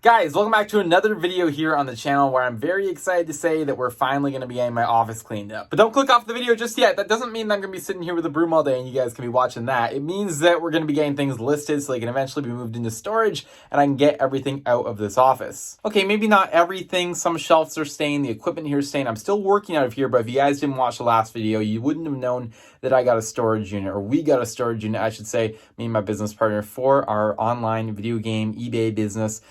Guys, welcome back to another video here on the channel where I'm very excited to say that we're finally going to be getting my office cleaned up. But don't click off the video just yet. That doesn't mean that I'm going to be sitting here with a broom all day and you guys can be watching that. It means that we're going to be getting things listed so they can eventually be moved into storage and I can get everything out of this office. Okay, maybe not everything. Some shelves are staying. The equipment here is staying. I'm still working out of here, but if you guys didn't watch the last video, you wouldn't have known that I got a storage unit, or we got a storage unit, I should say, me and my business partner, for our online video game eBay business.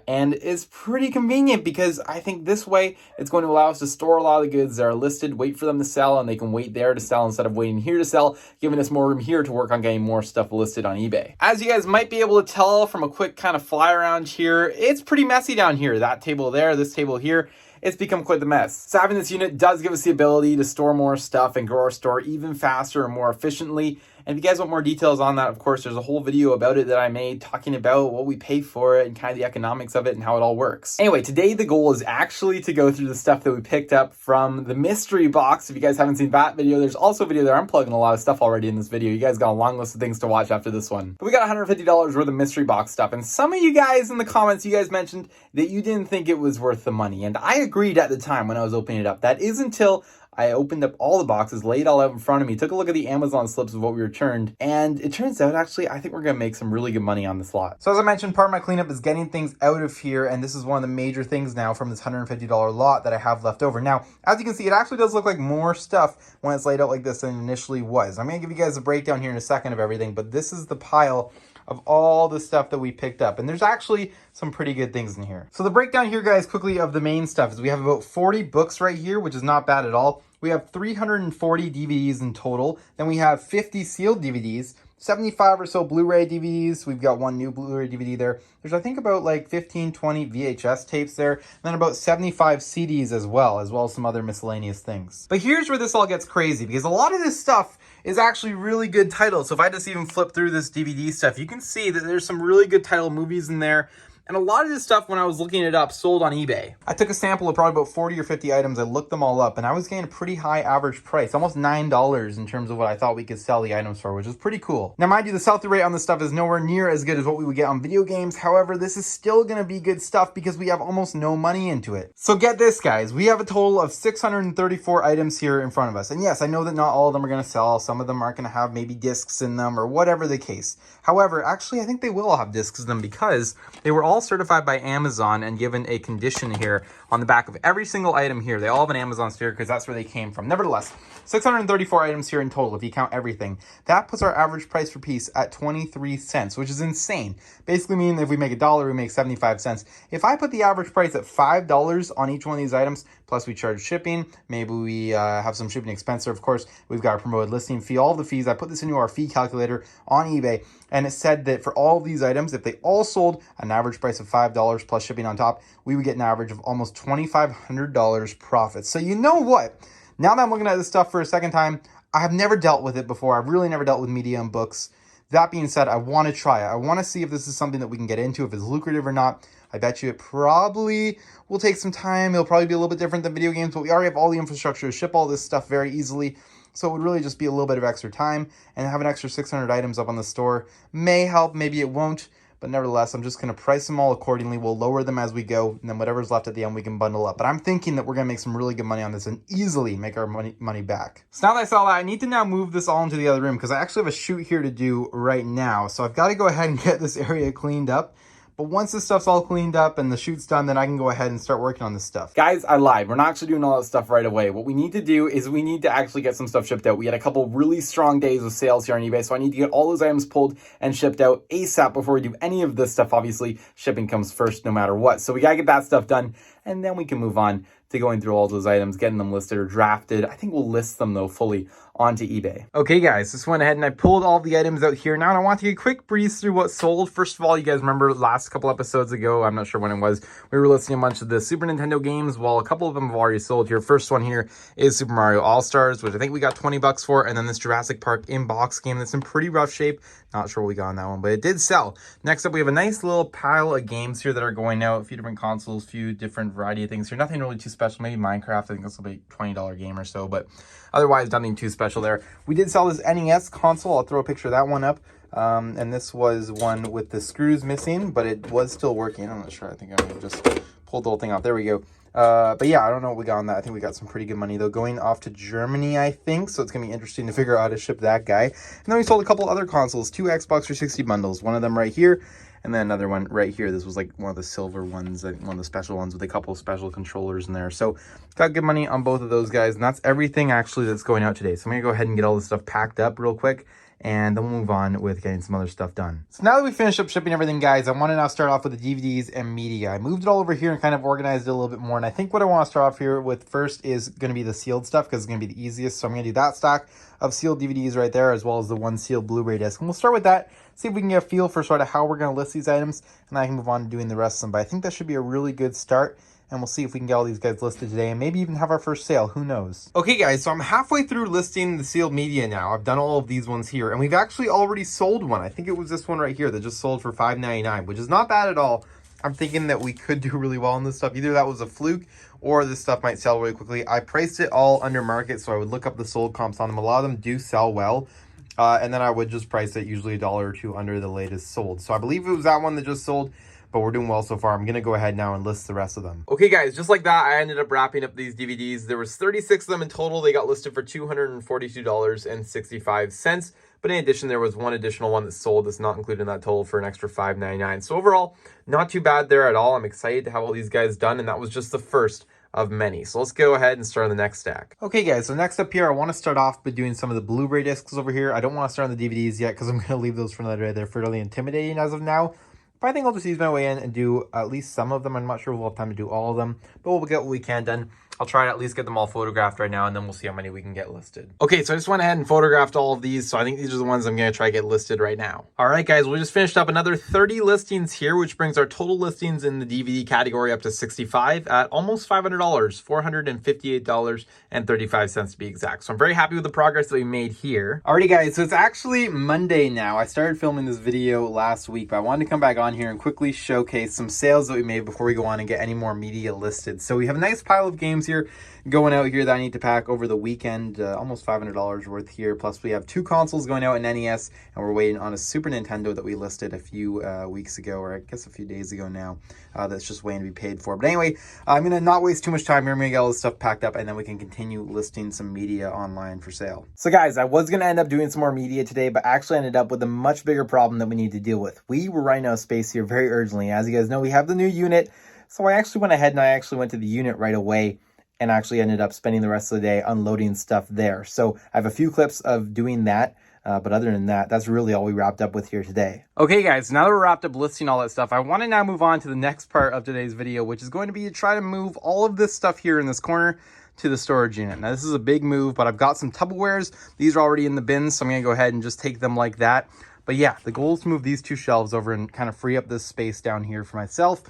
And it's pretty convenient because I think this way it's going to allow us to store a lot of the goods that are listed, wait for them to sell, and they can wait there to sell instead of waiting here to sell, giving us more room here to work on getting more stuff listed on eBay. As you guys might be able to tell from a quick kind of fly around here, it's pretty messy down here. That table there, this table here, it's become quite the mess. So having this unit does give us the ability to store more stuff and grow our store even faster and more efficiently. And if you guys want more details on that, of course, there's a whole video about it that I made talking about what we pay for it and kind of the economics of it and how it all works. Anyway, today the goal is actually to go through the stuff that we picked up from the mystery box. If you guys haven't seen that video, there's also a video there. I'm plugging a lot of stuff already in this video. You guys got a long list of things to watch after this one. But we got $150 worth of mystery box stuff. And some of you guys in the comments, you guys mentioned that you didn't think it was worth the money. And I agreed at the time when I was opening it up. That is until I opened up all the boxes, laid it all out in front of me, took a look at the Amazon slips of what we returned, and it turns out, actually, I think we're going to make some really good money on this lot. So as I mentioned, part of my cleanup is getting things out of here, and this is one of the major things now from this $150 lot that I have left over. Now, as you can see, it actually does look like more stuff when it's laid out like this than it initially was. I'm going to give you guys a breakdown here in a second of everything, but this is the pile of all the stuff that we picked up. And there's actually some pretty good things in here. So the breakdown here, guys, quickly of the main stuff is we have about 40 books right here, which is not bad at all. We have 340 DVDs in total. Then we have 50 sealed DVDs, 75 or so Blu-ray DVDs. We've got one new Blu-ray DVD there. There's, I think, about like 15, 20 VHS tapes there. And then about 75 CDs as well as some other miscellaneous things. But here's where this all gets crazy, because a lot of this stuff is actually really good titles. So if I just even flip through this DVD stuff, you can see that there's some really good title movies in there. And a lot of this stuff, when I was looking it up, sold on eBay. I took a sample of probably about 40 or 50 items. I looked them all up, and I was getting a pretty high average price, almost $9 in terms of what I thought we could sell the items for, which is pretty cool. Now, mind you, the sell-through rate on this stuff is nowhere near as good as what we would get on video games. However, this is still going to be good stuff because we have almost no money into it. So get this, guys. We have a total of 634 items here in front of us. And yes, I know that not all of them are going to sell. Some of them aren't going to have maybe discs in them or whatever the case. However, actually, I think they will have discs in them because they were all certified by Amazon and given a condition here on the back of every single item here. They all have an Amazon sticker because that's where they came from. Nevertheless, 634 items here in total if you count everything. That puts our average price per piece at 23 cents, which is insane. Basically meaning if we make $1, we make 75 cents. If I put the average price at $5 on each one of these items, plus we charge shipping, maybe we have some shipping expense there, of course, we've got a promoted listing fee, all the fees. I put this into our fee calculator on eBay, and it said that for all of these items, if they all sold an average price of $5 plus shipping on top, we would get an average of almost $2,500 profit. So you know what? Now that I'm looking at this stuff for a second time, I have never dealt with it before. I've really never dealt with media and books. That being said, I want to try it. I want to see if this is something that we can get into, if it's lucrative or not. I bet you it probably will take some time. It'll probably be a little bit different than video games, but we already have all the infrastructure to ship all this stuff very easily. So it would really just be a little bit of extra time, and have an extra 600 items up on the store may help, maybe it won't. But nevertheless, I'm just going to price them all accordingly. We'll lower them as we go, and then whatever's left at the end, we can bundle up. But I'm thinking that we're going to make some really good money on this and easily make our money back. So now that I saw that, I need to now move this all into the other room because I actually have a shoot here to do right now. So I've got to go ahead and get this area cleaned up. But once this stuff's all cleaned up and the shoot's done, then I can go ahead and start working on this stuff. Guys, I lied. We're not actually doing all that stuff right away. What we need to do is we need to actually get some stuff shipped out. We had a couple really strong days of sales here on eBay, so I need to get all those items pulled and shipped out ASAP before we do any of this stuff. Obviously, shipping comes first no matter what. So we got to get that stuff done, and then we can move on to going through all those items, getting them listed or drafted. I think we'll list them, though, fully onto eBay. Okay, guys, just went ahead and I pulled all the items out here. Now I want to get a quick breeze through what sold. First of all, you guys remember last couple episodes ago, I'm not sure when it was, we were listing a bunch of the Super Nintendo games. Well, a couple of them have already sold here. First one here is Super Mario All-Stars, which I think we got 20 bucks for, and then this Jurassic Park in-box game that's in pretty rough shape. Not sure what we got on that one, but it did sell. Next up, we have a nice little pile of games here that are going out. A few different consoles, a few different variety of things here. Nothing really too special. Maybe Minecraft. I think this will be a $20 game or so, but otherwise nothing too special there. We did sell this NES console. I'll throw a picture of that one up. And this was one with the screws missing, but it was still working. I'm not sure. I think I'm gonna just pull the whole thing off. There we go. But yeah, I don't know what we got on that. I think we got some pretty good money though, going off to Germany, I think. So it's gonna be interesting to figure out how to ship that guy. And then we sold a couple other consoles, 2 Xbox 360 bundles. One of them right here, and then another one right here. This was like one of the silver ones, one of the special ones with a couple of special controllers in there. So got good money on both of those guys. And that's everything actually that's going out today. So I'm gonna go ahead and get all this stuff packed up real quick, and then we'll move on with getting some other stuff done. So now that we finished up shipping everything, guys, I want to now start off with the DVDs and media. I moved it all over here and kind of organized it a little bit more. And I think what I want to start off here with first is going to be the sealed stuff, because it's going to be the easiest. So I'm going to do that stack of sealed DVDs right there, as well as the one sealed Blu-ray disc. And we'll start with that, see if we can get a feel for sort of how we're going to list these items, and then I can move on to doing the rest of them. But I think that should be a really good start. And we'll see if we can get all these guys listed today and maybe even have our first sale. Who knows? Okay, guys, so I'm halfway through listing the sealed media now. I've done all of these ones here, and we've actually already sold one. I think it was this one right here that just sold for $5.99, which is not bad at all. I'm thinking that we could do really well on this stuff. Either that was a fluke or this stuff might sell really quickly. I priced it all under market, so I would look up the sold comps on them. A lot of them do sell well. And then I would just price it usually $1 or $2 under the latest sold. So I believe it was that one that just sold, but we're doing well so far. I'm going to go ahead now and list the rest of them. Okay, guys, just like that, I ended up wrapping up these DVDs. There was 36 of them in total. They got listed for $242.65. But in addition, there was one additional one that sold that's not included in that total for an extra $5.99. So overall, not too bad there at all. I'm excited to have all these guys done, and that was just the first of many. So let's go ahead and start on the next stack. Okay, guys, so next up here, I want to start off by doing some of the Blu-ray discs over here. I don't want to start on the DVDs yet because I'm going to leave those for another day. They're fairly intimidating as of now. But I think I'll just ease my way in and do at least some of them. I'm not sure we'll have time to do all of them, but we'll get what we can done. I'll try to at least get them all photographed right now, and then we'll see how many we can get listed. Okay, so I just went ahead and photographed all of these, so I think these are the ones I'm going to try to get listed right now. All right, guys, we just finished up another 30 listings here, which brings our total listings in the DVD category up to 65 at almost $500, $458.35 to be exact. So I'm very happy with the progress that we made here. Alrighty, guys, so it's actually Monday now. I started filming this video last week, but I wanted to come back on here and quickly showcase some sales that we made before we go on and get any more media listed. So we have a nice pile of games here going out here that I need to pack over the weekend, almost $500 worth here. Plus we have 2 consoles going out, an NES, and we're waiting on a Super Nintendo that we listed a few weeks ago, or I guess a few days ago now, that's just waiting to be paid for. But anyway, I'm going to not waste too much time here. I'm going to get all this stuff packed up, and then we can continue listing some media online for sale. So guys, I was going to end up doing some more media today, but actually ended up with a much bigger problem that we need to deal with. We were running out of space here very urgently. As you guys know, we have the new unit, so I actually went ahead and I actually went to the unit right away and actually ended up spending the rest of the day unloading stuff there. So I have a few clips of doing that, but other than that, that's really all we wrapped up with here today. Okay, guys, now that we're wrapped up listing all that stuff, I want to now move on to the next part of today's video, which is going to be to try to move all of this stuff here in this corner to the storage unit. Now, this is a big move, but I've got some Tupperwares. These are already in the bins, so I'm going to go ahead and just take them like that. But yeah, the goal is to move these 2 shelves over and kind of free up this space down here for myself.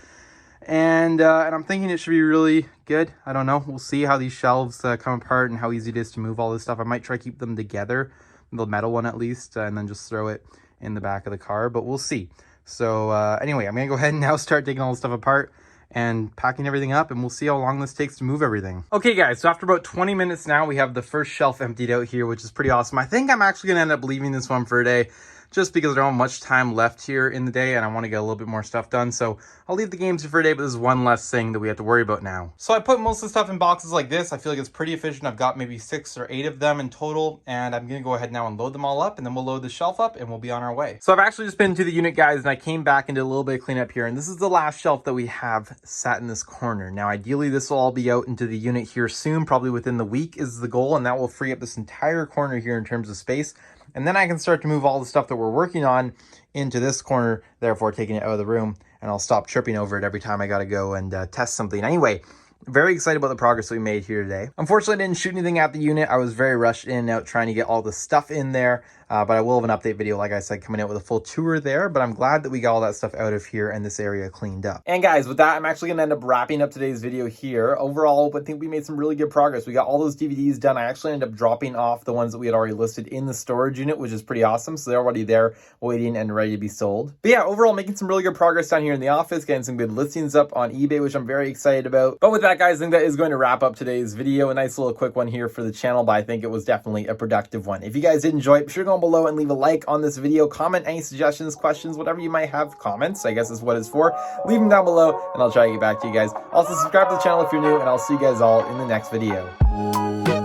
And I'm thinking it should be really good. I don't know. We'll see how these shelves come apart and how easy it is to move all this stuff. I might try to keep them together, the metal one at least, and then just throw it in the back of the car, but we'll see. So anyway, I'm going to go ahead and now start taking all this stuff apart and packing everything up, and we'll see how long this takes to move everything. Okay, guys, so after about 20 minutes now, we have the first shelf emptied out here, which is pretty awesome. I think I'm actually going to end up leaving this one for a day, just because I don't have much time left here in the day and I want to get a little bit more stuff done. So I'll leave the games here for a day, but this is one less thing that we have to worry about now. So I put most of the stuff in boxes like this. I feel like it's pretty efficient. I've got maybe 6 or 8 of them in total, and I'm going to go ahead now and load them all up, and then we'll load the shelf up and we'll be on our way. So I've actually just been to the unit, guys, and I came back and did a little bit of cleanup here, and this is the last shelf that we have sat in this corner. Now, ideally, this will all be out into the unit here soon, probably within the week is the goal, and that will free up this entire corner here in terms of space. And then I can start to move all the stuff that we're working on into this corner, therefore taking it out of the room, and I'll stop tripping over it every time I got to go and test something. Anyway, very excited about the progress that we made here today. Unfortunately, I didn't shoot anything at the unit. I was very rushed in and out trying to get all the stuff in there. But I will have an update video, like I said, coming out with a full tour there. But I'm glad that we got all that stuff out of here and this area cleaned up. And guys, with that, I'm actually going to end up wrapping up today's video here. Overall, I think we made some really good progress. We got all those DVDs done. I actually ended up dropping off the ones that we had already listed in the storage unit, which is pretty awesome. So they're already there waiting and ready to be sold. But yeah, overall, making some really good progress down here in the office, getting some good listings up on eBay, which I'm very excited about. But with that, that, guys, I think that is going to wrap up today's video. A nice little quick one here for the channel, but I think it was definitely a productive one. If you guys did enjoy it, be sure to go below and leave a like on this video. Comment any suggestions, questions, whatever you might have. Comments, I guess, is what it's for. Leave them down below, and I'll try to get back to you guys. Also, subscribe to the channel if you're new, and I'll see you guys all in the next video.